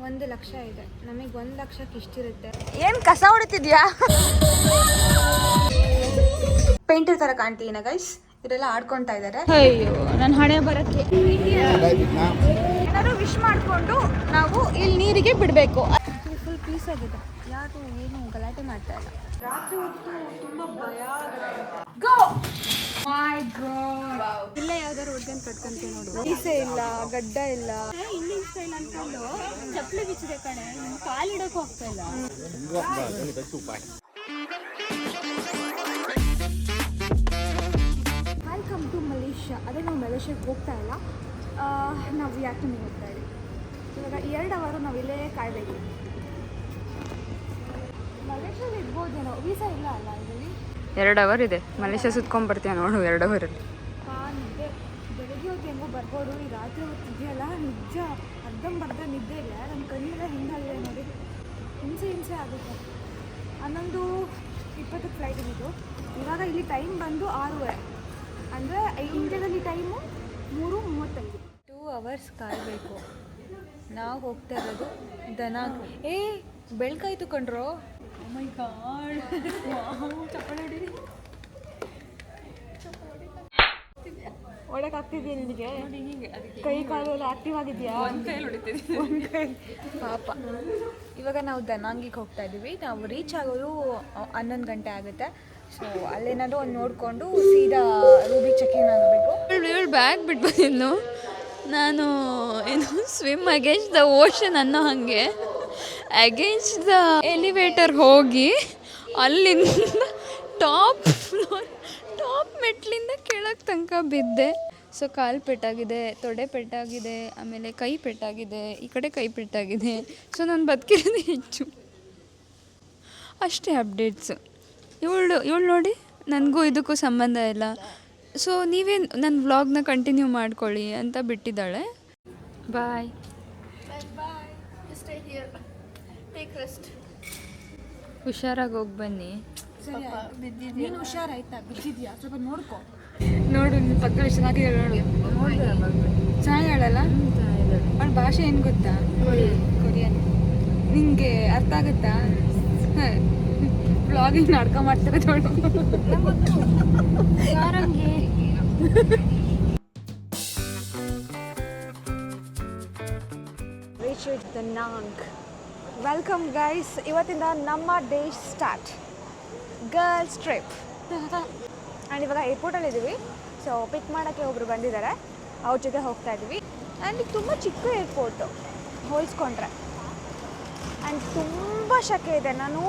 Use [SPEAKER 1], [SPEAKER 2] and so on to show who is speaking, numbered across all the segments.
[SPEAKER 1] 1,00,000 ಇದೆ. ನಮಗೆ 1,00,000ಕ್ಕೆ ಇಷ್ಟಿರುತ್ತೆ.
[SPEAKER 2] ಏನು ಕಸ ಹೊಡಿತಿದ್ಯಾ? ಪೇಂಟರ್ ಥರ ಕಾಣ್ತೀನ ಗೈಸ್. ಇವರೆಲ್ಲ ಆಡ್ಕೊಳ್ತಾ ಇದ್ದಾರೆ. ಅಯ್ಯೋ ನನ್ನ ಹಣೆ ಬರಕ್ಕೆ ಏನಾದ್ರು ವಿಶ್ ಮಾಡಿಕೊಂಡು ನಾವು ಇಲ್ಲಿ ನೀರಿಗೆ ಬಿಡಬೇಕು.
[SPEAKER 1] ಫುಲ್ ಪೀಸ್ ಆಗಿದೆ. ಯಾರು ಏನು ಗಲಾಟೆ ಮಾಡ್ತಾ ಇಲ್ಲ. ರಾತ್ರಿ ಹೊತ್ತು ತುಂಬ ಭಯ ಗೋ ಮೈ ಗಾಡ್. ಇಲ್ಲ ಯಾವ್ದಾರು ಹುಡ್ಗನ್ ಕಟ್ಕೊಂತೀವಿ ನೋಡು. ಮೀಸೆ ಇಲ್ಲ, ಗಡ್ಡ ಇಲ್ಲ, ಇಂಡಿಯನ್ ಸ್ಟೈಲ್ ಅನ್ಕೊಂಡು ಚಪ್ಪಲಿ ಬಿಚ್ಚಿದೆ ಕಣೆ. ಕಾಲಿಡೋಕೆ ಹೋಗ್ತಾ ಇಲ್ಲ. Welcome to Malaysia. ಅದೇ ನಾವು ಮಲೇಷ್ಯಾಗೆ ಹೋಗ್ತಾ ಇಲ್ಲ, ನಾವು ಯಾಕೆ ಹೋಗ್ತಾ ಇದ್ದೀವಿ. ಇವಾಗ 2 ಅವರ್ ನಾವು ಇಲ್ಲೇ ಕಾಯಬೇಕು. ಮಲೇಷ್ಯಾದಲ್ಲಿ ಇರ್ಬೋದೇನೋ, ವೀಸಾ ಇಲ್ಲ ಅಲ್ಲ ಇದರಲ್ಲಿ.
[SPEAKER 2] 2 ಅವರ್ ಇದೆ. ಮಲೇಷ್ಯಾ ಸುತ್ಕೊಂಡ್ ಬರ್ತೀಯ ನೋಡು 2 ಅವರಲ್ಲಿ.
[SPEAKER 1] ನಿದ್ದೆ ಬೆಳಗ್ಗೆ ಹೊತ್ತು ಹೆಂಗೋ ಬರ್ಬೋದು. ಈ ರಾತ್ರಿ ಹೊತ್ತು ಇದೆಯಲ್ಲ ನಿಜ ಅರ್ಧಂಬರ್ಧ ನಿದ್ದೆ ಇಲ್ಲ. ನನ್ನ ಕಣ್ಣೆಲ್ಲ ಹಿಂಗಾಗಿದೆ ನೋಡಿ. ಹಿಂಸೆ ಆಗುತ್ತೆ. 11:20 ಫ್ಲೈಟ್ ಇದ್ದು. ಇವಾಗ ಇಲ್ಲಿ ಟೈಮ್ ಬಂದು 6:30. ಅಂದರೆ ಇಂಡಿಯಾದಲ್ಲಿ ಟೈಮು 3:35. 2 ಅವರ್ಸ್ ಕಾಯಬೇಕು. ನಾವು ಹೋಗ್ತಾ ಇರೋದು ದನ. ಬೆಳ್ಕಾಯ್ತು ಕಣ್ರೋ. ಮೈ ಗಾಡ್. ಚಪ್ಪಲಿ ಹೊಡೀರಿ. ಒಳಗಾಗ್ತಿದ್ಯಾ ನಿನಗೆ? ಕೈ ಕಾಲೆಲ್ಲ ಆಕ್ಟಿವ್ ಆಗಿದೆಯಾ? ಒಂದು ಕೈ ಪಾಪ. ಇವಾಗ ನಾವು ದನಾಂಗಿಗೆ ಹೋಗ್ತಾ ಇದ್ದೀವಿ. ನಾವು ರೀಚ್ ಆಗೋದು 11 ಗಂಟೆ ಆಗುತ್ತೆ. ಸೊ ಅಲ್ಲೇನಾದರೂ ಒಂದು ನೋಡಿಕೊಂಡು ಸೀದಾ ರೂಬಿಗೆ ಚೆಕ್-ಇನ್ ಆಗಬೇಕು.
[SPEAKER 2] ಇವಳು ಬ್ಯಾಗ್ ಬಿಟ್ಬಂದಿದ್ನು. ನಾನು ಏನು ಸ್ವಿಮ್ ಅಗೇನ್ಸ್ಟ್ ದ ಓಷನ್ ಅನ್ನೋ ಹಾಗೆ ಅಗೇನ್ಸ್ಟ್ ದ ಎಲಿವೇಟರ್ ಹೋಗಿ ಅಲ್ಲಿಂದ ಟಾಪ್ ಮೆಟ್ಲಿಂದ ಕೆಳಗೆ ತನಕ ಬಿದ್ದೆ. ಸೊ ಕಾಲು ಪೆಟ್ಟಾಗಿದೆ, ತೊಡೆ ಪೆಟ್ಟಾಗಿದೆ, ಆಮೇಲೆ ಕೈ ಪೆಟ್ಟಾಗಿದೆ, ಈ ಕಡೆ ಕೈ ಪೆಟ್ಟಾಗಿದೆ. ಸೊ ನಾನು ಬದುಕಿರೋದು ಹೆಚ್ಚು. ಅಷ್ಟೇ ಅಪ್ಡೇಟ್ಸು. ಇವಳು ನೋಡಿ, ನನಗೂ ಇದಕ್ಕೂ ಸಂಬಂಧ ಇಲ್ಲ. ಸೊ ನೀವೇ ನನ್ನ ವ್ಲಾಗ್ನ ಕಂಟಿನ್ಯೂ ಮಾಡ್ಕೊಳ್ಳಿ ಅಂತ ಬಿಟ್ಟಿದ್ದಾಳೆ. ಬಾಯ್. ಹುಷಾರಾಗಿ ಹೋಗಿ ಬನ್ನಿ.
[SPEAKER 1] ನೀನು ಹುಷಾರಾಯ್ತಾ? ಬಿದ್ದಿದ್ಯಾ? ಸ್ವಲ್ಪ ನೋಡ್ಕೊ.
[SPEAKER 2] ನೋಡು ನಿನ್ನ ಪಕ್ಕ ಚೆನ್ನಾಗಿ ನೋಡು. ಚೆನ್ನಾಗಿ ಹೇಳಲ್ಲ. ಅವಳ ಭಾಷೆ ಏನು ಗೊತ್ತಾ? ಕೊರಿಯನ್. ನಿಂಗೆ ಅರ್ಥ ಆಗುತ್ತಾ? ವ್ಲಾಗಿಂಗ್ ನಾಟಕ ಮಾಡ್ತಾರೆ ನೋಡು.
[SPEAKER 1] Welcome guys. ಇವತ್ತಿಂದ ನಮ್ಮ day start, girls trip. And ಇವಾಗ ಏರ್ಪೋರ್ಟಲ್ಲಿ ಇದ್ದೀವಿ. ಸೊ ಪಿಕ್ ಮಾಡೋಕ್ಕೆ ಒಬ್ಬರು ಬಂದಿದ್ದಾರೆ, ಅವ್ರ ಜೊತೆ ಹೋಗ್ತಾ ಇದ್ದೀವಿ. ಆ್ಯಂಡ್ ಇದು ತುಂಬ ಚಿಕ್ಕ ಏರ್ಪೋರ್ಟು ಹೋಲಿಸ್ಕೊಂಡ್ರೆ. ಆ್ಯಂಡ್ ತುಂಬ ಶೆಕೆ ಇದೆ. ನಾನು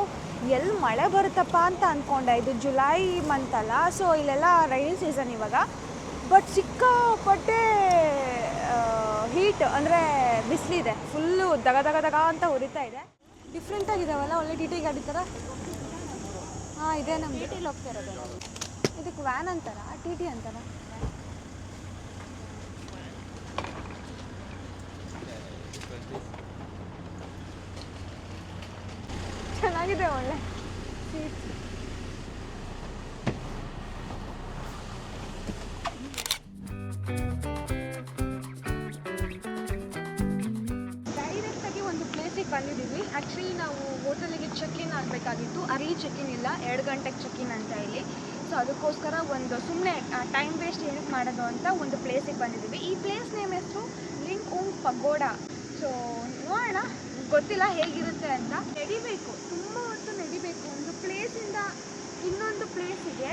[SPEAKER 1] ಎಲ್ಲಿ ಮಳೆ ಬರುತ್ತಪ್ಪ ಅಂತ ಅಂದ್ಕೊಂಡೆ. ಇದು ಜುಲೈ ಮಂತ್ ಅಲ್ಲ, ಸೊ ಇಲ್ಲೆಲ್ಲ ರೈನಿ ಸೀಸನ್ ಇವಾಗ. ಬಟ್ ಸಿಕ್ಕಾಪಟ್ಟೆ ಹೀಟ್, ಅಂದರೆ ಬಿಸಿಲಿದೆ. ಫುಲ್ಲು ದಗ ಅಂತ ಉರಿತಾ ಇದೆ. ಡಿಫ್ರೆಂಟಾಗಿದ್ದಾವಲ್ಲ, ಒಳ್ಳೆ ಟಿ ಟಿ ಗಾಡಿ ಥರ. ಇದೇ ನಮ್ಮ ಟಿ ಟಿಲಿ ಹೋಗ್ತಾ ಇರೋದು ನಾವು. ಇದಕ್ಕೆ ವ್ಯಾನ್ ಅಂತಾರ, ಟಿ ಟಿ ಅಂತಾರ. ಚೆನ್ನಾಗಿದೆ, ಒಳ್ಳೆ ಸೀಟ್. ಡೈರೆಕ್ಟಾಗಿ ಒಂದು ಪ್ಲೇಸಿಗೆ ಬಂದಿದ್ದೀವಿ. ಆ್ಯಕ್ಚುಲಿ ನಾವು ಹೋಟೆಲಿಗೆ ಚೆಕ್-ಇನ್ ಆಗಬೇಕಾಗಿತ್ತು. ಅರ್ಲಿ ಚೆಕ್-ಇನ್ ಇಲ್ಲ, 2 ಗಂಟೆಗೆ ಚೆಕ್-ಇನ್ ಅಂತ ಇಲ್ಲಿ. ಸೊ ಅದಕ್ಕೋಸ್ಕರ ಒಂದು ಸುಮ್ಮನೆ ಟೈಮ್ ವೇಸ್ಟ್ ಏನಕ್ಕೆ ಮಾಡೋದು ಅಂತ ಒಂದು ಪ್ಲೇಸಿಗೆ ಬಂದಿದ್ದೀವಿ. ಈ ಪ್ಲೇಸ್ ನೇಮ್ ಹೆಸರು ಲಿಂಗ್ ಉಂಗ್ ಪಗೋಡಾ. ಸೊ ನೋಡೋಣ, ಗೊತ್ತಿಲ್ಲ ಹೇಗಿರುತ್ತೆ ಅಂತ. ನಡಿಬೇಕು, ತುಂಬ ಹೊತ್ತು ನಡಿಬೇಕು. ಒಂದು ಪ್ಲೇಸಿಂದ ಇನ್ನೊಂದು ಪ್ಲೇಸಿಗೆ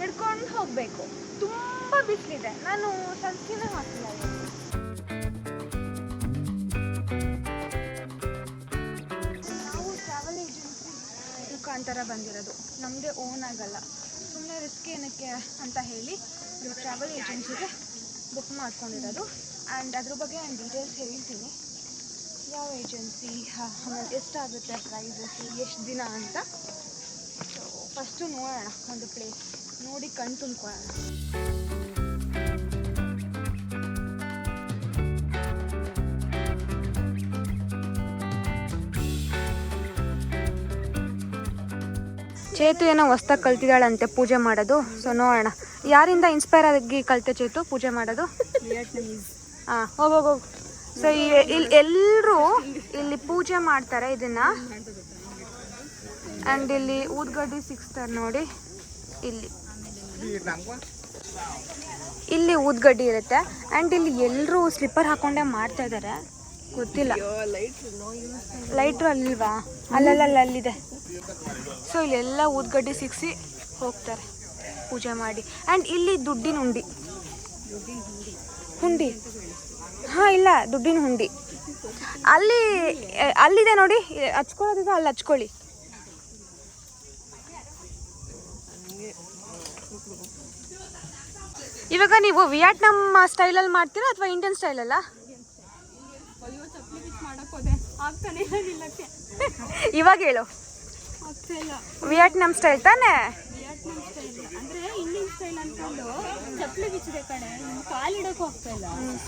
[SPEAKER 1] ನಡ್ಕೊಂಡು ಹೋಗಬೇಕು. ತುಂಬ ಬಿಸಿಲಿದೆ. ನಾನು ಸನ್ಸ್ಕ್ರೀನ್ ಹಾಕಿಲ್ಲ. ನಾವು ಟ್ರಾವೆಲ್ ಏಜೆನ್ಸಿ ಮುಖಾಂತರ ಬಂದಿರೋದು, ನಮ್ಮದೇ ಓನ್ ಆಗಲ್ಲ. ಸುಮ್ಮನೆ ರಿಸ್ಕ್ ಏನಕ್ಕೆ ಅಂತ ಹೇಳಿ ಟ್ರಾವೆಲ್ ಏಜೆನ್ಸಿಗೆ ಬುಕ್ ಮಾಡ್ಕೊಂಡಿರೋದು. ಆ್ಯಂಡ್ ಅದ್ರ ಬಗ್ಗೆ ನಾನು ಡೀಟೇಲ್ಸ್ ಹೇಳ್ತೀನಿ. ಯಾವ ಏಜೆನ್ಸಿ, ಆಮೇಲೆ ಎಷ್ಟಾಗುತ್ತೆ ಪ್ರೈಸಸ್, ಎಷ್ಟು ದಿನ ಅಂತ. ಸೊ ಫಸ್ಟು ನೋಡೋಣ, ಒಂದು ಪ್ಲೇಸ್ ನೋಡಿ ಕಣ್ ತುಂಬ್ಕೊಳ್ಳೋಣ. ಚೇತು ಏನೋ ಹೊಸ್ದಾಗಿ ಕಲ್ತಿದ್ದಾಳಂತೆ ಪೂಜೆ ಮಾಡೋದು. ಸೊ ನೋಡೋಣ, ಯಾರಿಂದ ಇನ್ಸ್ಪೈರ್ ಆಗಿ ಕಲಿತೆ ಚೇತು ಪೂಜೆ ಮಾಡೋದು? ಹಾಂ, ಹೋಗೋಗು. ಸೊ ಇಲ್ಲಿ ಎಲ್ಲರೂ ಇಲ್ಲಿ ಪೂಜೆ ಮಾಡ್ತಾರೆ ಇದನ್ನ. ಆ್ಯಂಡ್ ಇಲ್ಲಿ ಊದ್ಗಡ್ಡಿ ಸಿಕ್ಸ್ತಾರೆ ನೋಡಿ. ಇಲ್ಲಿ ಊದ್ಗಡ್ಡಿ ಇರುತ್ತೆ. ಆ್ಯಂಡ್ ಇಲ್ಲಿ ಎಲ್ಲರೂ ಸ್ಲಿಪ್ಪರ್ ಹಾಕೊಂಡೇ ಮಾಡ್ತಾ ಇದ್ದಾರೆ. ಗೊತ್ತಿಲ್ಲ, ಲೈಟ್ರು ಅಲ್ಲಿಲ್ವಾ? ಅಲ್ಲಿದೆ. ಸೊ ಇಲ್ಲೆಲ್ಲ ಊದ್ಗಡ್ಡಿ ಸಿಕ್ಸಿ ಹೋಗ್ತಾರೆ ಪೂಜೆ ಮಾಡಿ. ಆ್ಯಂಡ್ ಇಲ್ಲಿ ದುಡ್ಡಿನ ಹುಂಡಿ. ಹಾಂ, ಇಲ್ಲ, ದುಡ್ಡಿನ ಹುಂಡಿ ಅಲ್ಲಿದೆ ನೋಡಿ. ಹಚ್ಕೊಳ್ಳೋದಿದೆ, ಅಲ್ಲಿ ಹಚ್ಕೊಳ್ಳಿ. ಇವಾಗ ನೀವು ವಿಯಟ್ನಾಮ್ ಸ್ಟೈಲಲ್ಲಿ ಮಾಡ್ತೀರಾ ಅಥವಾ ಇಂಡಿಯನ್ ಸ್ಟೈಲಲ್ಲ? ಇವಾಗ ಹೇಳು. ವಿಯಟ್ನಾಮ್ ಸ್ಟೈಲ್ ತಾನೇ?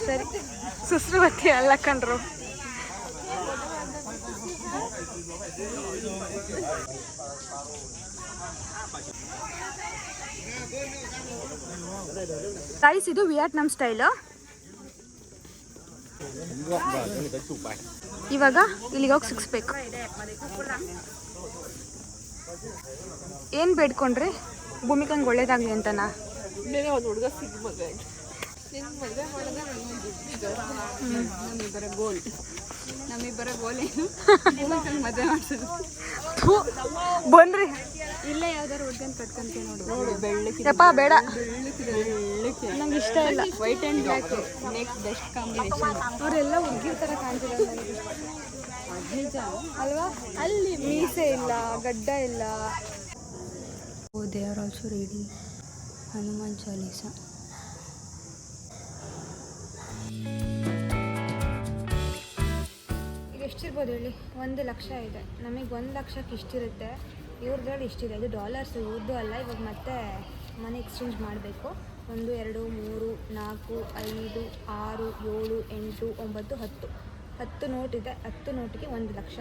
[SPEAKER 1] ಸರಿ, ಸುಸ್ರು ಬತ್ತಿ ಅಲ್ಲ ಕಣ್ರು. ಗೈಸ್, ಇದು ವಿಯಟ್ನಾಮ್ ಸ್ಟೈಲು. ಇವಾಗ ಇಲ್ಲಿಗೆ ಹೋಗಿ ಸಿಕ್ಸ್ಬೇಕು. ಏನು ಬೇಡ್ಕೊಂಡ್ರಿ? ಭೂಮಿಕಂಗೆ ಒಳ್ಳೇದಾಗಲಿ ಅಂತನಾ?
[SPEAKER 2] ನಮ್ಮಿಬ್ಬರ ಗೋಲ್ ಏನು? ಮದುವೆ ಮಾಡ್ಸೋದು.
[SPEAKER 1] ಬನ್ರಿ,
[SPEAKER 2] ಇಲ್ಲೇ ಯಾವ್ದಾರು ಹುಡ್ಗನ್ ಕಟ್ಕೊಂತೀವಿ ನೋಡು. ಬೆಳ್ಳಕ್ಕೆ
[SPEAKER 1] ಬೇಡ,
[SPEAKER 2] ನಂಗೆ ಇಷ್ಟ ಇಲ್ಲ. White and black next best combination.
[SPEAKER 1] ಅವರೆಲ್ಲ ಹುಡುಗಿರ್ ಥರ ಕಾಣ್ತಿದ್ದಾರೆ ನನಗೆ.
[SPEAKER 2] ನಿಜ
[SPEAKER 1] ಅಲ್ವಾ? ಅಲ್ಲಿ ಮೀಸೆ ಇಲ್ಲ, ಗಡ್ಡ ಇಲ್ಲ.
[SPEAKER 2] They are also reading Hanuman Chalisa.
[SPEAKER 1] ಈಗ ಎಷ್ಟಿರ್ಬೋದು ಹೇಳಿ? 1 ಲಕ್ಷ ಇದೆ. ನಮಗೆ 1 ಲಕ್ಷಕ್ಕೆ ಇಷ್ಟಿರುತ್ತೆ. ಇವ್ರದ್ರಲ್ಲಿ ಇಷ್ಟಿದೆ. ಇದು ಡಾಲರ್ಸ್, ಇವ್ರದ್ದು ಅಲ್ಲ. ಇವಾಗ ಮತ್ತೆ ಮನಿ ಎಕ್ಸ್ಚೇಂಜ್ ಮಾಡಬೇಕು. 1 2 3 4 5 6 7 8 9 10 ನೋಟ್ ಇದೆ. 10 ನೋಟಿಗೆ 1 ಲಕ್ಷ.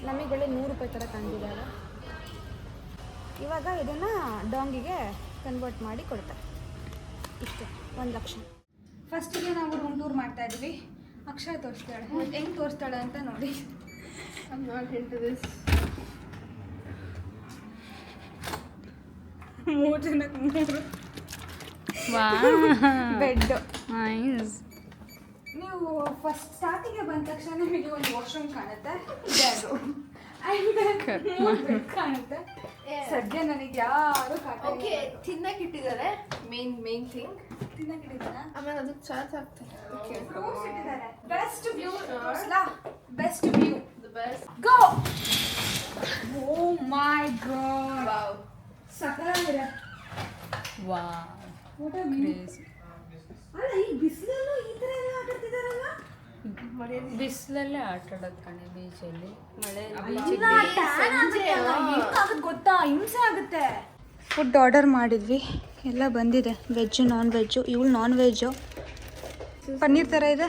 [SPEAKER 1] ನಮಗೆ ಒಳ್ಳೆ 100 ರೂಪಾಯಿ ಥರ ಕಾಣ್ತಿದೆ ಅಲ್ಲ. ಇವಾಗ ಇದನ್ನು ಡಾಂಗಿಗೆ ಕನ್ವರ್ಟ್ ಮಾಡಿ ಕೊಡ್ತಾರೆ. ಇಷ್ಟು 1 ಲಕ್ಷ. ಫಸ್ಟಿಗೆ ನಾವು ರೂಮ್ ಟೂರ್ ಮಾಡ್ತಾ ಇದ್ವಿ. ಅಕ್ಷರ ತೋರಿಸ್ತಾಳೆ. ಹೆಂಗೆ ತೋರಿಸ್ತಾಳೆ ಅಂತ ನೋಡಿ. ಮೂರು ಜನಕ್ಕೆ 3 ಬೆಡ್. ನೀವು ಫಸ್ಟ್ ಸ್ಟಾರ್ಟಿಗೆ ಬಂದ ತಕ್ಷಣ ನಿಮಗೆ ಒಂದು ವಾಶ್ರೂಮ್ ಕಾಣುತ್ತೆ. ಬೆಡ್ ಕಾಣುತ್ತೆ. ಸದ್ಯ ನನಗೆ ಯಾರು
[SPEAKER 3] ತಿನ್ನಕ್ಕೆ ಇಟ್ಟಿದ್ದಾರೆ. ಮೇನ್ ಥಿಂಗ್
[SPEAKER 1] ತಿನ್ನಕ್ಕೆ ಇಟ್ಟಿದ್ದಾರಾ?
[SPEAKER 3] ಆಮೇಲೆ ಅದಕ್ಕೆ ಚಾರ್ಜ್ ಆಗ್ತದೆ.
[SPEAKER 1] Best view. Best view.
[SPEAKER 3] Best
[SPEAKER 1] go. Oh my god,
[SPEAKER 3] wow,
[SPEAKER 1] ಸಕಲಾಗಿದೆ.
[SPEAKER 2] ವಾವ್,
[SPEAKER 1] ಅಲ್ಲ, ಈ ಬಿಸಿಲಲ್ಲೂ ಈ ಥರ ಎಲ್ಲ ಆಟ ಆಡ್ತಿದಾರಲ್ಲ.
[SPEAKER 2] ಬಿಸಿಲಲ್ಲೇ ಆಟ ಆಡೋದು ಕಣೆ ಬೀಚಲ್ಲಿ. ಮಳೆ
[SPEAKER 1] ಗೊತ್ತಾ, ಹಿಂಸೆ ಆಗುತ್ತೆ. ಫುಡ್ ಆರ್ಡರ್ ಮಾಡಿದ್ವಿ, ಎಲ್ಲ ಬಂದಿದೆ. Veg, non veg. ಇವಳು ನಾನ್ ವೆಜ್ಜು. ಪನ್ನೀರ್ ಥರ ಇದೆ.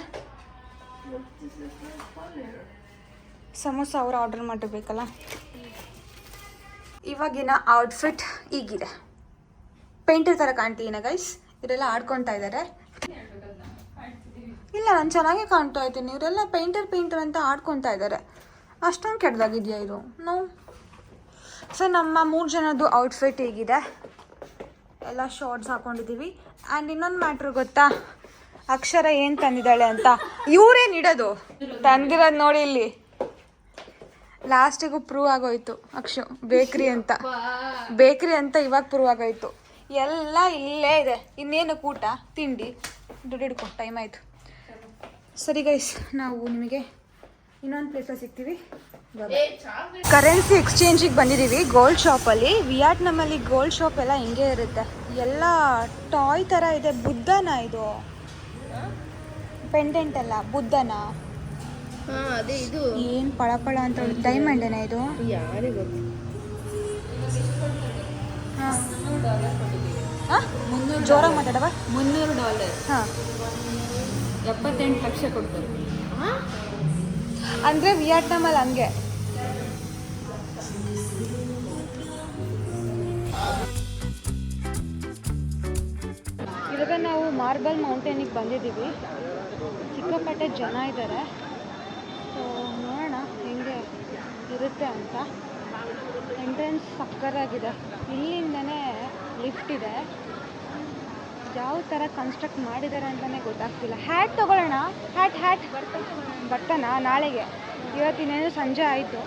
[SPEAKER 1] ಸಮೋಸ ಅವ್ರು ಆರ್ಡರ್ ಮಾಡಿರ್ಬೇಕಲ್ಲ. ಇವಾಗಿನ ಔಟ್ಫಿಟ್ ಈಗಿದೆ. ಪೇಂಟರ್ ಥರ ಕಾಣ್ತೀನ ಗೈಸ್. ಇವರೆಲ್ಲ ಆಡ್ಕೊತಾ ಇದ್ದಾರೆ. ಇಲ್ಲ, ನಾನು ಚೆನ್ನಾಗೇ ಕಾಣ್ತಾ ಇದ್ದೀನಿ. ಇವರೆಲ್ಲ ಪೇಂಟರ್ ಅಂತ ಆಡ್ಕೊತಾ ಇದ್ದಾರೆ. ಅಷ್ಟೊಂದು ಕೆಟ್ಟದಾಗಿದೆಯಾ ಇದು? ನೋ. ಸೊ ನಮ್ಮ 3 ಜನದ್ದು ಔಟ್ಫಿಟ್ ಹೀಗಿದೆ. ಎಲ್ಲ ಶಾರ್ಟ್ಸ್ ಹಾಕ್ಕೊಂಡಿದ್ದೀವಿ. ಆ್ಯಂಡ್ ಇನ್ನೊಂದು ಮ್ಯಾಟ್ರ್ ಗೊತ್ತಾ? ಅಕ್ಷರ ಏನು ತಂದಿದ್ದಾಳೆ ಅಂತ. ಇವರೇನು ಇಡೋದು ತಂದಿರೋದು ನೋಡಿ ಇಲ್ಲಿ. ಲಾಸ್ಟಿಗೂ ಪ್ರೂವ್ ಆಗೋಯ್ತು. ಬೇಕ್ರಿ ಅಂತ ಇವಾಗ ಪ್ರೂವ್ ಆಗೋಯ್ತು. ಎಲ್ಲ ಇಲ್ಲೇ ಇದೆ. ಇನ್ನೇನು ಊಟ ತಿಂಡಿ ದುಡ್ಡು ಹಿಡ್ಕೊ. ಟೈಮ್ ಆಯಿತು. ಸರಿ ಗೈಸ್, ನಾವು ನಿಮಗೆ ಇನ್ನೊಂದು ಪ್ಲೇಸಲ್ಲಿ ಸಿಗ್ತೀವಿ. ಕರೆನ್ಸಿ ಎಕ್ಸ್ಚೇಂಜಿಗೆ ಬಂದಿದ್ದೀವಿ ಗೋಲ್ಡ್ ಶಾಪಲ್ಲಿ. ವಿಯಟ್ನಾಮಲ್ಲಿ ಗೋಲ್ಡ್ ಶಾಪ್ ಎಲ್ಲ ಹಿಂಗೆ ಇರುತ್ತೆ. ಎಲ್ಲ ಟಾಯ್ ಥರ ಇದೆ. ಬುದ್ಧನ ಇದು? ಪೆಂಡೆಂಟ್ ಅಲ್ಲ, ಬುದ್ಧನ.
[SPEAKER 3] ಅದೇ ಇದು
[SPEAKER 1] ಏನು ಪಳಪಳ ಅಂತ. ಡೈಮಂಡ್ ಏನಾ ಇದು?
[SPEAKER 3] ಯಾರಿಗೆ ಗೊತ್ತು.
[SPEAKER 1] ಹಾಂ, ಜೋರಾಗಿ ಮಾತಾಡವ.
[SPEAKER 2] $300.
[SPEAKER 1] ಹಾಂ,
[SPEAKER 2] 78 ಲಕ್ಷ ಕೊಡ್ತಾರೆ.
[SPEAKER 1] ಅಂದರೆ ವಿಯಟ್ನಾಮಲ್ಲಿ ಹಂಗೆ. ಇವಾಗ ನಾವು ಮಾರ್ಬಲ್ ಮೌಂಟೇನಿಗೆ ಬಂದಿದ್ದೀವಿ. ಸಿಕ್ಕಾಪಟ್ಟೆ ಜನ ಇದ್ದಾರೆ. ಸೊ ನೋಡೋಣ ಹೆಂಗೆ ಇರುತ್ತೆ ಅಂತ. ಎಂಟ್ರೆನ್ಸ್ ಸಕ್ಕರಾಗಿದೆ. ಇಲ್ಲಿಂದನೇ ಲಿಫ್ಟ್ ಇದೆ. ಯಾವ ಥರ ಕನ್ಸ್ಟ್ರಕ್ಟ್ ಮಾಡಿದ್ದಾರೆ ಅಂತಲೇ ಗೊತ್ತಾಗ್ತಿಲ್ಲ. ಹ್ಯಾಟ್ ತೊಗೊಳ್ಳೋಣ. ಹ್ಯಾಟ್ ಬರ್ತನಾ ನಾಳೆಗೆ? ಇವತ್ತಿನೇನು ಸಂಜೆ ಆಯಿತು.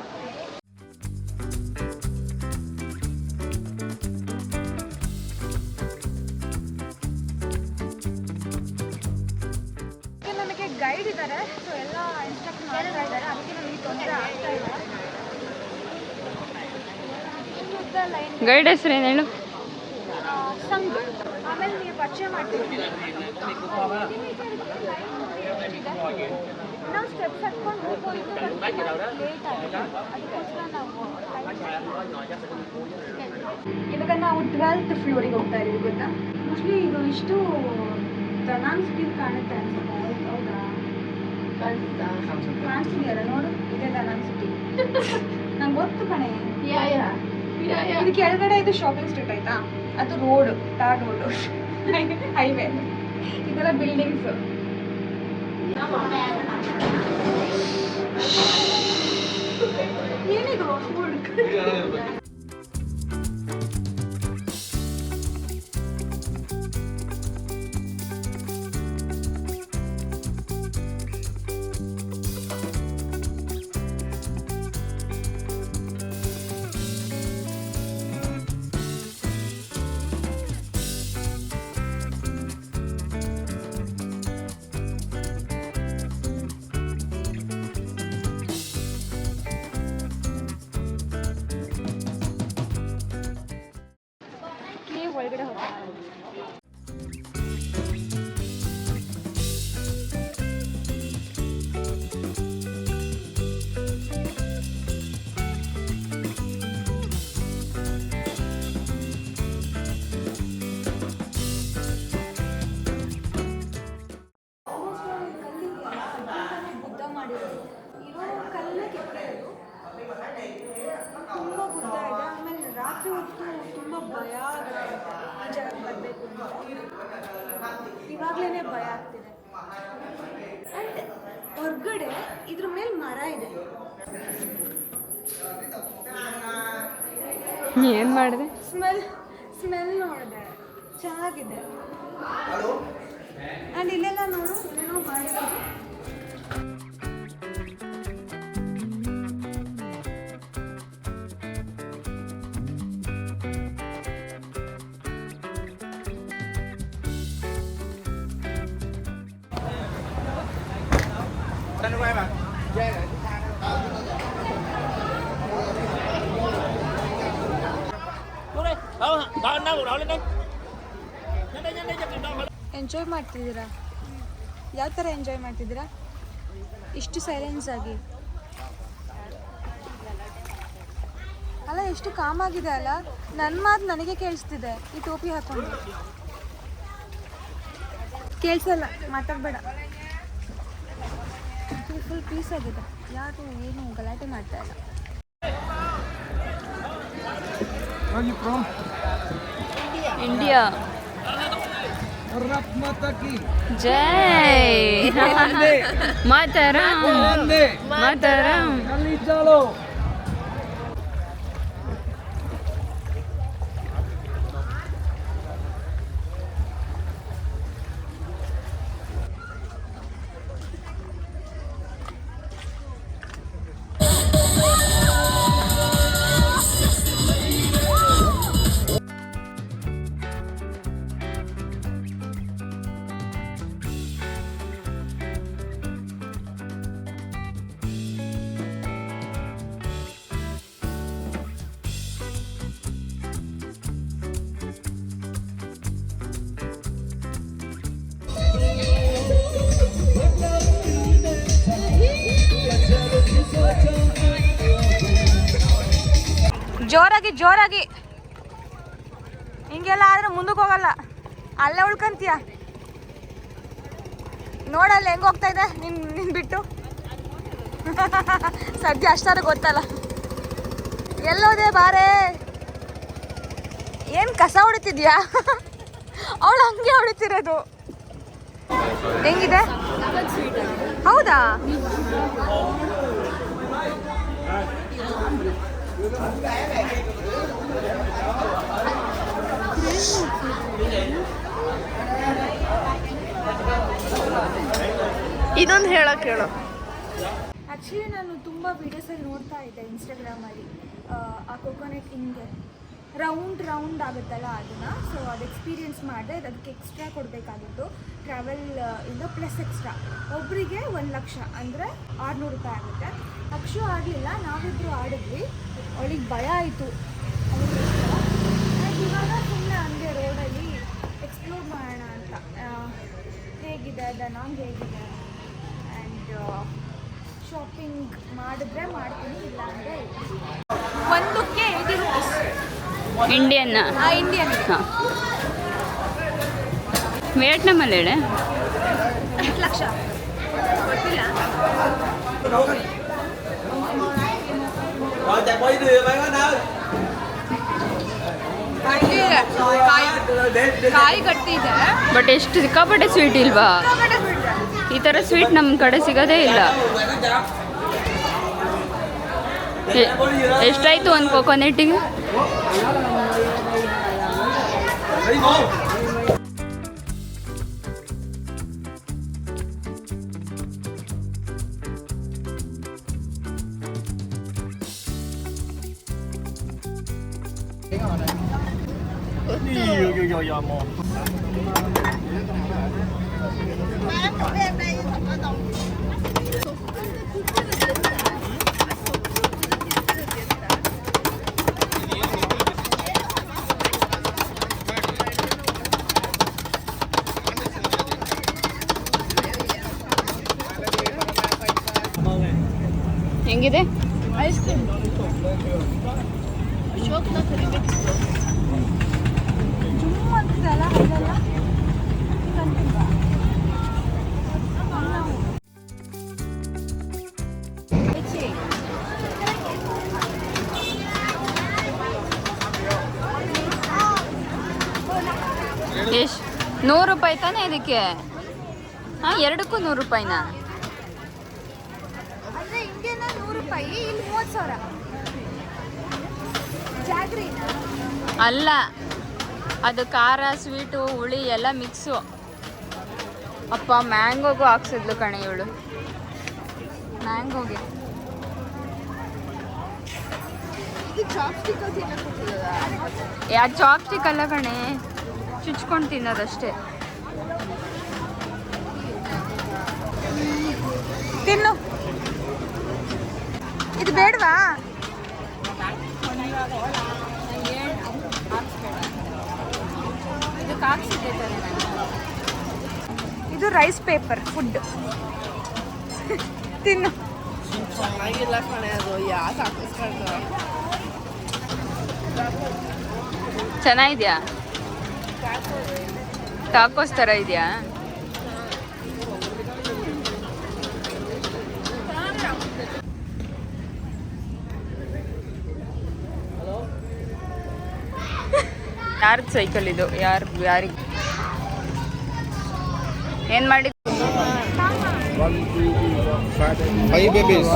[SPEAKER 1] ನನಗೆ ಗೈಡ್ ಇದ್ದಾರೆ. ಸೊ ಎಲ್ಲ ಇನ್ಸ್ಟ್ರಕ್ಟ್ ಮಾಡ್ತಾ ಇದ್ದಾರೆ. ಅದಕ್ಕೆ ನನಗೆ ತೊಂದರೆ ಆಗ್ತಾ ಇಲ್ಲ.
[SPEAKER 2] ಗೈಡ್ ಹೆಸರು ಏನು ಹೇಳು?
[SPEAKER 1] ಸಂಘ. ಆಮೇಲೆ ನೀವು ಪರಿಚಯ ಮಾಡ್ತೀವಿ. ನಾವು ಸ್ಟೆಪ್ಸ್ ಹತ್ಕೊಂಡು ಹೋಗ್ಬೋದು. ಲೇಟ್ ಆಗಿದೆ, ಅದಕ್ಕೋಸ್ಕರ ನಾವು ಇವಾಗ ನಾವು 12th ಫ್ಲೋರಿಗೆ ಹೋಗ್ತಾ ಇದ್ದೀವಿ. ಗೊತ್ತಾ? ಮೋಸ್ಟ್ಲಿ ಇದು ಇಷ್ಟು ದನಾಂಗ್ ಸಿಟಿ ಕಾಣುತ್ತೆ ಅನ್ಸುತ್ತೆ. ಹೌದಾ? ಕಾಣಿಸ್ತಿದೆಯಲ್ಲ ನೋಡು, ಇದೇ ದನಾಂಗ್ ಸಿಟಿ. ನಂಗೆ ಗೊತ್ತು ಕಣೆ. ಇದು ಕೆಳಗಡೆ ಇದು ಶಾಪಿಂಗ್ ಸ್ಟ್ರೀಟ್ ಆಯ್ತಾ? ಅದು ರೋಡ್, ಟಾರ್ ರೋಡ್, ಹೈವೇ. ಇದೆಲ್ಲ ಬಿಲ್ಡಿಂಗ್ಸ್. ಏನಿದು ಫುಡ್? ಒಳಗಡೆ ಹೋಗ್ತಾ ಬುದ್ಧ ಮಾಡಿರೋದು. ಇರೋ ಕಲ್ಲೇ ಕೆತ್ತಿರೋದು. ತುಂಬ ಬುದ್ಧ ಇದೆ. ಆಮೇಲೆ ರಾತ್ರಿ ಹೊತ್ತು ತುಂಬ ಭಯ ಆಗುತ್ತೆ ಈ ಜಾಗಕ್ಕೆ ಬರಬೇಕು ಅಂತ. ಇವಾಗಲೇ ಭಯ ಆಗ್ತಿದೆ. ಆ್ಯಂಡ್ ಹೊರಗಡೆ ಇದ್ರ ಮೇಲೆ ಮರ ಇದೆ.
[SPEAKER 2] ಏನು ಮಾಡಿದೆ?
[SPEAKER 1] ಸ್ಮೆಲ್ ನೋಡಿದೆ, ಚೆನ್ನಾಗಿದೆ. ಆ್ಯಂಡ್ ಇಲ್ಲೆಲ್ಲ ನೋಡು ಏನೋ ಮಾಡಿರೋದು. ಎಂಜಾಯ್ ಮಾಡ್ತಿದ್ದೀರಾ? ಯಾವ ಥರ ಎಂಜಾಯ್ ಮಾಡ್ತಿದ್ದೀರಾ? ಇಷ್ಟು ಸೈಲೆನ್ಸ್ ಆಗಿ ಅಲ್ಲ, ಎಷ್ಟು ಕಾಮ್ ಆಗಿದೆ ಅಲ್ಲ. ನನ್ನ ಮಾತು ನನಗೆ ಕೇಳಿಸ್ತಿದೆ. ಈ ಟೋಪಿ ಹಾಕೊಂಡು ಕೇಳಿಸಲ್ಲ, ಮಾತಾಡಬೇಡ. ಫುಲ್ ಪೀಸ್ ಆಗಿದೆ. ಯಾರು ಏನು ಗಲಾಟೆ ಮಾಡ್ತಾ ಇಲ್ಲ.
[SPEAKER 2] ಇಂಡಿಯಾ. ಜೈ ಮಾತರಂ ಮಾತರಂ.
[SPEAKER 1] ಜೋರಾಗಿ ಜೋರಾಗಿ ಹಿಂಗೆಲ್ಲ ಆದ್ರೆ ಮುಂದಕ್ಕೆ ಹೋಗಲ್ಲ, ಅಲ್ಲೇ ಉಳ್ಕಂತೀಯ. ನೋಡಲ್ಲ ಹೆಂಗೆ ಹೋಗ್ತಾ ಇದೆ ನಿನ್ ಬಿಟ್ಟು. ಸದ್ಯ ಅಷ್ಟಾರು ಗೊತ್ತಲ್ಲ. ಎಲ್ಲೋದೆ ಬಾರೆ. ಏನು ಕಸ ಹೊಡಿತಿದ್ಯಾ? ಅವಳು ಹಂಗೆ ಹೊಡಿತಿರೋದು. ಹೆಂಗಿದೆ? ಹೌದಾ?
[SPEAKER 3] ಇದೊಂದು ಹೇಳಕ್ಕೆ ಹೇಳೋ.
[SPEAKER 1] ಆ್ಯಕ್ಚುಲಿ ನಾನು ತುಂಬ ವೀಡಿಯೋಸಲ್ಲಿ ನೋಡ್ತಾ ಇದ್ದೆ ಇನ್ಸ್ಟಾಗ್ರಾಮಲ್ಲಿ. ಆ ಕೊಕೊನೆಟ್ ಹಿಂಗೆ ರೌಂಡ್ ಆಗುತ್ತಲ್ಲ ಅದನ್ನು. ಸೊ ಅದು ಎಕ್ಸ್ಪೀರಿಯೆನ್ಸ್ ಮಾಡಿದೆ. ಅದಕ್ಕೆ ಎಕ್ಸ್ಟ್ರಾ ಕೊಡಬೇಕಾಗಿತ್ತು ಟ್ರಾವೆಲ್ ಇಂದ ಪ್ಲಸ್ ಎಕ್ಸ್ಟ್ರಾ. ಒಬ್ಬರಿಗೆ 1 ಲಕ್ಷ ಅಂದರೆ 600 ರೂಪಾಯಿ ಆಗುತ್ತೆ. ಲಕ್ಷ ಆಗಲಿಲ್ಲ, ನಾವಿಬ್ಬರು ಆಡಿದ್ವಿ. ಅವಳಿಗೆ ಭಯ ಆಯಿತು. ಇವಾಗ ಸುಮ್ಮನೆ ಹಂಗೆ ರೋಡಲ್ಲಿ ಎಕ್ಸ್ಪ್ಲೋರ್ ಮಾಡೋಣ ಅಂತ. ಹೇಗಿದೆ ದನಾಂಗ್ ಹೇಗಿದೆ ಆ್ಯಂಡ್ ಶಾಪಿಂಗ್ ಮಾಡಿದ್ರೆ ಮಾಡ್ತೀನಿ, ಇಲ್ಲ ಅಂದರೆ ಒಂದಕ್ಕೆ 80 ರೂಪೀಸ್
[SPEAKER 2] ಇಂಡಿಯನ್.
[SPEAKER 1] ಇಂಡಿಯನ್.
[SPEAKER 2] ಹಾಂ, ವಿಯೆಟ್ನಾಮಲ್ಲಿ ಹೇಳೆ
[SPEAKER 1] 8 ಲಕ್ಷ ಗೊತ್ತಿಲ್ಲ. ಕಾಯಿ ಗಟ್ಟಿ ಇದೆ,
[SPEAKER 2] ಬಟ್ ಎಷ್ಟು ಸಿಕ್ಕಾಪಟ್ಟೆ ಸ್ವೀಟ್ ಇಲ್ವಾ? ಈ ಥರ ಸ್ವೀಟ್ ನಮ್ಮ ಕಡೆ ಸಿಗೋದೇ ಇಲ್ಲ. ಎಷ್ಟಾಯಿತು ಒಂದು ಕೊಕೊನೆಟ್ಟಿಗೆ? ಹೆಂಗಿದೆ?
[SPEAKER 3] ಐಸ್ ಕ್ರೀಮ್
[SPEAKER 1] ಜುಮ್ ಅಂತಿದೆಲ್ಲ ಅಲ್ಲೆಲ್ಲ ಕಂತಿಲ್ವಾ?
[SPEAKER 2] ಎಷ್ಟು? 100 ರೂಪಾಯಿ ತಾನೇ ಇದಕ್ಕೆ? ಹಾಂ, ಎರಡಕ್ಕೂ 100 ರೂಪಾಯಿನಾ?
[SPEAKER 1] ಅಂದರೆ ಇಂಡಿಯನ್ 100 ರೂಪಾಯಿ, ಇಲ್ಲಿ 30,000. ಜಾಗ್ರಿನ
[SPEAKER 2] ಅಲ್ಲ, ಅದು ಖಾರ ಸ್ವೀಟು ಹುಳಿ ಎಲ್ಲ ಮಿಕ್ಸು. ಅಪ್ಪ ಮ್ಯಾಂಗೋಗೂ ಹಾಕ್ಸಿದ್ಲು ಕಣೆ ಇವಳು. ಮ್ಯಾಂಗೋಗೆ
[SPEAKER 3] ಇದು ಚಾಪ್ಸ್ಟಿಕ್ ತಿನ್ನಕ್ಕೆ ಕೊಟ್ಟಿದ್ದದ.
[SPEAKER 2] ಯಾರು ಚಾಪ್ಸ್ಟಿಕ್ ಅಲ್ಲ ಕಣೆ, ಚುಚ್ಕೊಂಡು ತಿನ್ನೋದಷ್ಟೇ.
[SPEAKER 1] ತಿನ್ನು. ಇದು ಬೇಡವಾ? ಇದು ರೈಸ್ ಪೇಪರ್ ಫುಡ್. ತಿನ್ನು.
[SPEAKER 3] ಚೆನ್ನಾಗಿಲ್ಲ ಕಣೆ ಅದು, ಯಾಕೆ ಹಾಕಿಸ್ಕೊಳ್ತಾರೆ?
[SPEAKER 2] ಚೆನ್ನಾಗಿದ್ಯಾ? ಟಾಕೋಸ್ ಥರ ಇದೆಯಾ? ಯಾರ್ದು ಸೈಕಲ್ ಇದು? ಯಾರಿಗೆ ಏನು ಮಾಡಿ?
[SPEAKER 4] 1, 2, 5 babies.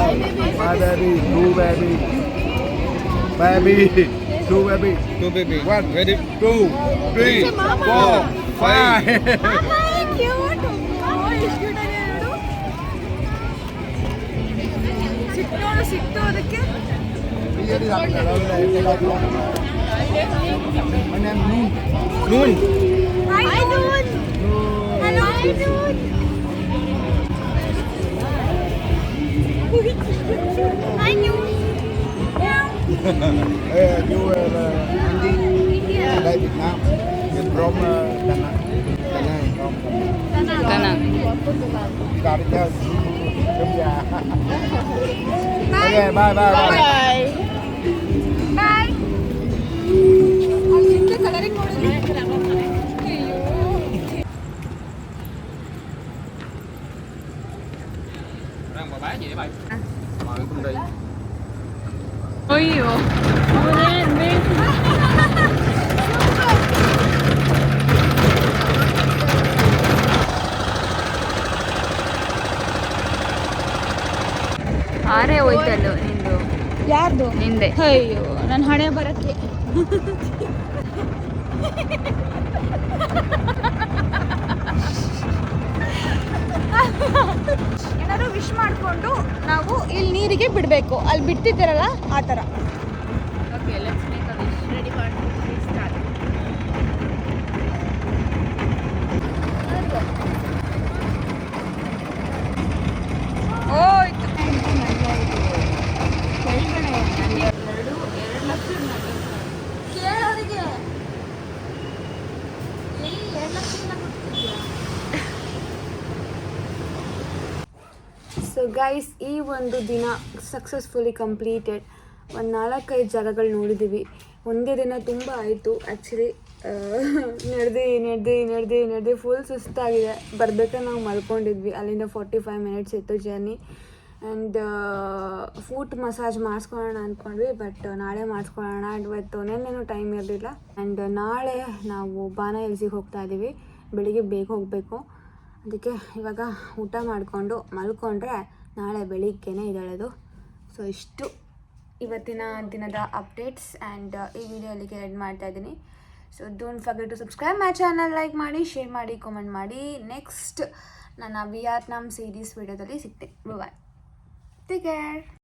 [SPEAKER 4] 5 baby, 2 baby. Baby, 2 baby. 2 baby. 1, ready? 2, 3, 4, 5.
[SPEAKER 1] ಸಿಕ್ತು ಅದಕ್ಕೆ.
[SPEAKER 4] Noon.
[SPEAKER 1] Hi, Noon. Hello. Hi, Noon. Hi, Noon.
[SPEAKER 4] You are Andy. Dari Vietnam. You're from Da Nang. Da Nang.
[SPEAKER 2] Danang.
[SPEAKER 4] Carita. Jumya. Okay, bye, bye, bye.
[SPEAKER 3] ಬಾಯ್.
[SPEAKER 1] ಬಾಯ್. ಅಲ್ಲಿ colouring ನೋಡಿದ್ರೆ
[SPEAKER 2] ಅಯ್ಯೋ ನಿಂದು
[SPEAKER 1] ಯಾರ್ದು
[SPEAKER 2] ನಿಂದೆ.
[SPEAKER 1] ಅಯ್ಯೋ ನನ್ನ ಹಣೆ ಬರಕ್ಕೆ ಏನಾದ್ರು ವಿಶ್ ಮಾಡಿಕೊಂಡು ನಾವು ಇಲ್ಲಿ ನೀರಿಗೆ ಬಿಡಬೇಕು, ಅಲ್ಲಿ ಬಿಡ್ತಿದ್ದಾರಲ್ಲ ಆ ಥರ.
[SPEAKER 2] Okay, let's make a wish.
[SPEAKER 3] Ready ಮಾಡ್ತೀವಿ ಸ್ಟಾರ್ಟ್.
[SPEAKER 1] ಹೋಯ್ತು. ಕೇಳೋರಿಗೆ ಸೊ ಗೈಸ್, ಈ ಒಂದು ದಿನ ಸಕ್ಸಸ್ಫುಲಿ ಕಂಪ್ಲೀಟೆಡ್. ಒಂದು 4-5 ಜಾಗಗಳು ನೋಡಿದ್ದೀವಿ ಒಂದೇ ದಿನ. ತುಂಬ ಆಯಿತು ಆ್ಯಕ್ಚುಲಿ. ನಡೆದು ಫುಲ್ ಸುಸ್ತಾಗಿದೆ. ಬರಬೇಕಾದ್ರೆ ನಾವು ಮಲ್ಕೊಂಡಿದ್ವಿ. ಅಲ್ಲಿಂದ 45 ಮಿನಿಟ್ಸ್ ಇತ್ತು ಜರ್ನಿ. ಆ್ಯಂಡ್ ಫುಟ್ ಮಸಾಜ್ ಮಾಡಿಸ್ಕೊಳ್ಳೋಣ ಅಂದ್ಕೊಂಡ್ವಿ, ಬಟ್ ನಾಳೆ ಮಾಡಿಸ್ಕೊಳ್ಳೋಣ. ಇವತ್ತು ನೆನ್ನೆನೂ ಟೈಮ್ ಇರಲಿಲ್ಲ. ಆ್ಯಂಡ್ ನಾಳೆ ನಾವು ಬಾನ ಹಿಲ್ಸಿಗೆ ಹೋಗ್ತಾ ಇದ್ದೀವಿ. ಬೆಳಿಗ್ಗೆ ಬೇಗ ಹೋಗಬೇಕು. ಅದಕ್ಕೆ ಇವಾಗ ಊಟ ಮಾಡಿಕೊಂಡು ಮಲ್ಕೊಂಡ್ರೆ ನಾಳೆ ಬೆಳಿಗ್ಗೆನೇ ಇದ್ದಾಳದು. ಸೊ ಇಷ್ಟು ಇವತ್ತಿನ ದಿನದ ಅಪ್ಡೇಟ್ಸ್. ಆ್ಯಂಡ್ ಈ ವಿಡಿಯೋ ಅಲ್ಲಿಗೆ ಎಂಡ್ ಮಾಡ್ತಾ ಇದ್ದೀನಿ. So don't forget to subscribe my channel. Like ಮಾಡಿ, ಶೇರ್ ಮಾಡಿ, ಕಾಮೆಂಟ್ ಮಾಡಿ. ನೆಕ್ಸ್ಟ್ ನನ್ನ ವಿಯತ್ನಾಮ್ ಸೀರೀಸ್ ವಿಡಿಯೋದಲ್ಲಿ ಸಿಗ್ತೀನಿ. Bye, take care.